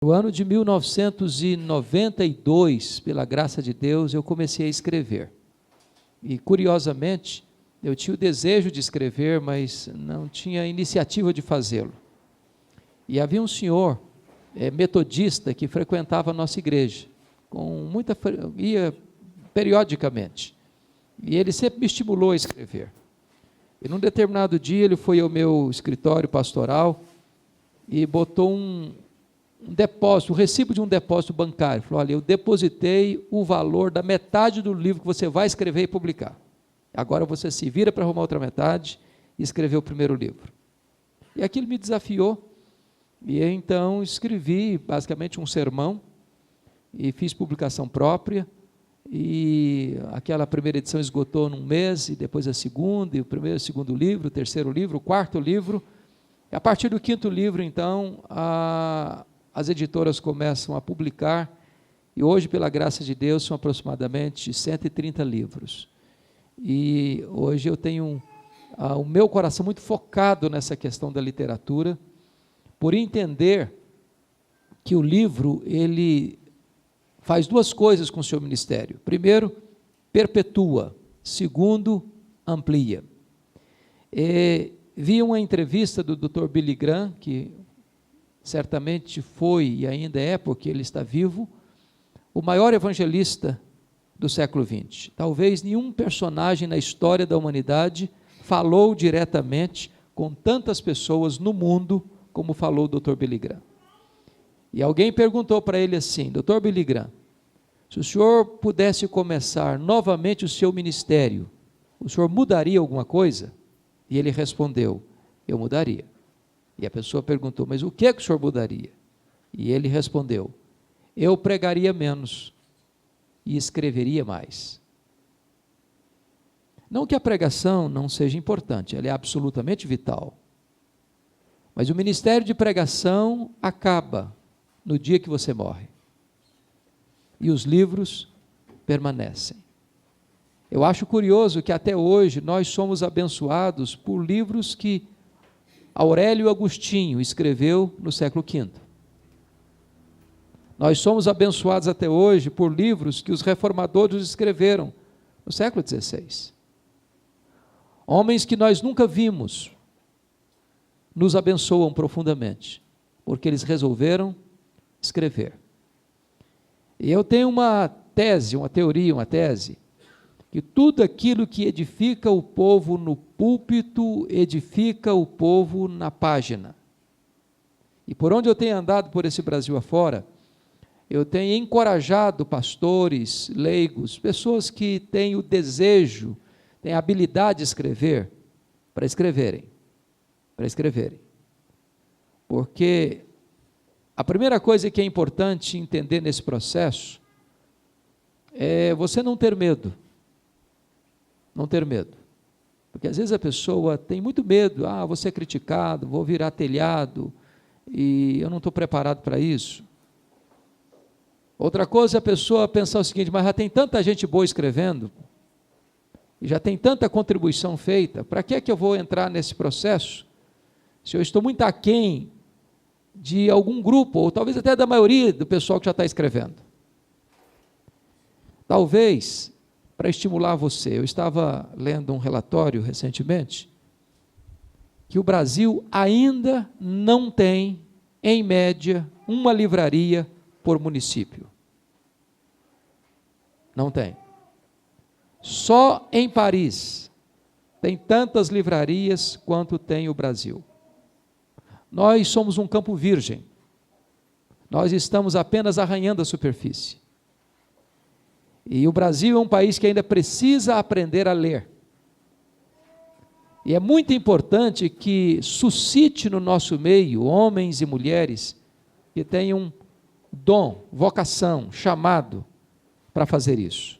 No ano de 1992, pela graça de Deus, eu comecei a escrever. E, curiosamente, eu tinha o desejo de escrever, mas não tinha iniciativa de fazê-lo. E havia um senhor metodista que frequentava a nossa igreja, ia periodicamente. E ele sempre me estimulou a escrever. E num determinado dia ele foi ao meu escritório pastoral e botou um depósito, o recibo de um depósito bancário. Falou: olha, eu depositei o valor da metade do livro que você vai escrever e publicar. Agora você se vira para arrumar outra metade e escrever o primeiro livro. E aquilo me desafiou. E então escrevi basicamente um sermão e fiz publicação própria. E aquela primeira edição esgotou num mês, e depois a segunda, e o primeiro e o segundo livro, o terceiro livro, o quarto livro. E a partir do quinto livro, então, as editoras começam a publicar, e hoje, pela graça de Deus, são aproximadamente 130 livros. E hoje eu tenho o meu coração muito focado nessa questão da literatura, por entender que o livro, ele faz duas coisas com o seu ministério. Primeiro, perpetua. Segundo, amplia. Vi uma entrevista do Dr. Billy Graham, que certamente foi e ainda é, porque ele está vivo, o maior evangelista do século XX. Talvez nenhum personagem na história da humanidade falou diretamente com tantas pessoas no mundo como falou o Dr. Billy Graham. E alguém perguntou para ele assim: Dr. Billy Graham, se o senhor pudesse começar novamente o seu ministério, o senhor mudaria alguma coisa? E ele respondeu: eu mudaria. E a pessoa perguntou: mas o que é que o senhor mudaria? E ele respondeu: eu pregaria menos e escreveria mais. Não que a pregação não seja importante, ela é absolutamente vital. Mas o ministério de pregação acaba no dia que você morre. E os livros permanecem. Eu acho curioso que até hoje nós somos abençoados por livros que Aurélio Agostinho escreveu no século V. Nós somos abençoados até hoje por livros que os reformadores escreveram no século XVI. Homens que nós nunca vimos nos abençoam profundamente, porque eles resolveram escrever. E eu tenho uma tese, que tudo aquilo que edifica o povo no púlpito, edifica o povo na página. E por onde eu tenho andado por esse Brasil afora, eu tenho encorajado pastores, leigos, pessoas que têm o desejo, têm a habilidade de escrever, para escreverem. Porque a primeira coisa que é importante entender nesse processo é você não ter medo. Não ter medo. Porque às vezes a pessoa tem muito medo: vou ser criticado, vou virar telhado, e eu não estou preparado para isso. Outra coisa é a pessoa pensar o seguinte: mas já tem tanta gente boa escrevendo, e já tem tanta contribuição feita, para que é que eu vou entrar nesse processo, se eu estou muito aquém de algum grupo, ou talvez até da maioria do pessoal que já está escrevendo. Talvez, para estimular você, eu estava lendo um relatório recentemente, que o Brasil ainda não tem, em média, uma livraria por município. Não tem. Só em Paris tem tantas livrarias quanto tem o Brasil. Nós somos um campo virgem. Nós estamos apenas arranhando a superfície. E o Brasil é um país que ainda precisa aprender a ler. E é muito importante que suscite no nosso meio homens e mulheres que tenham dom, vocação, chamado para fazer isso.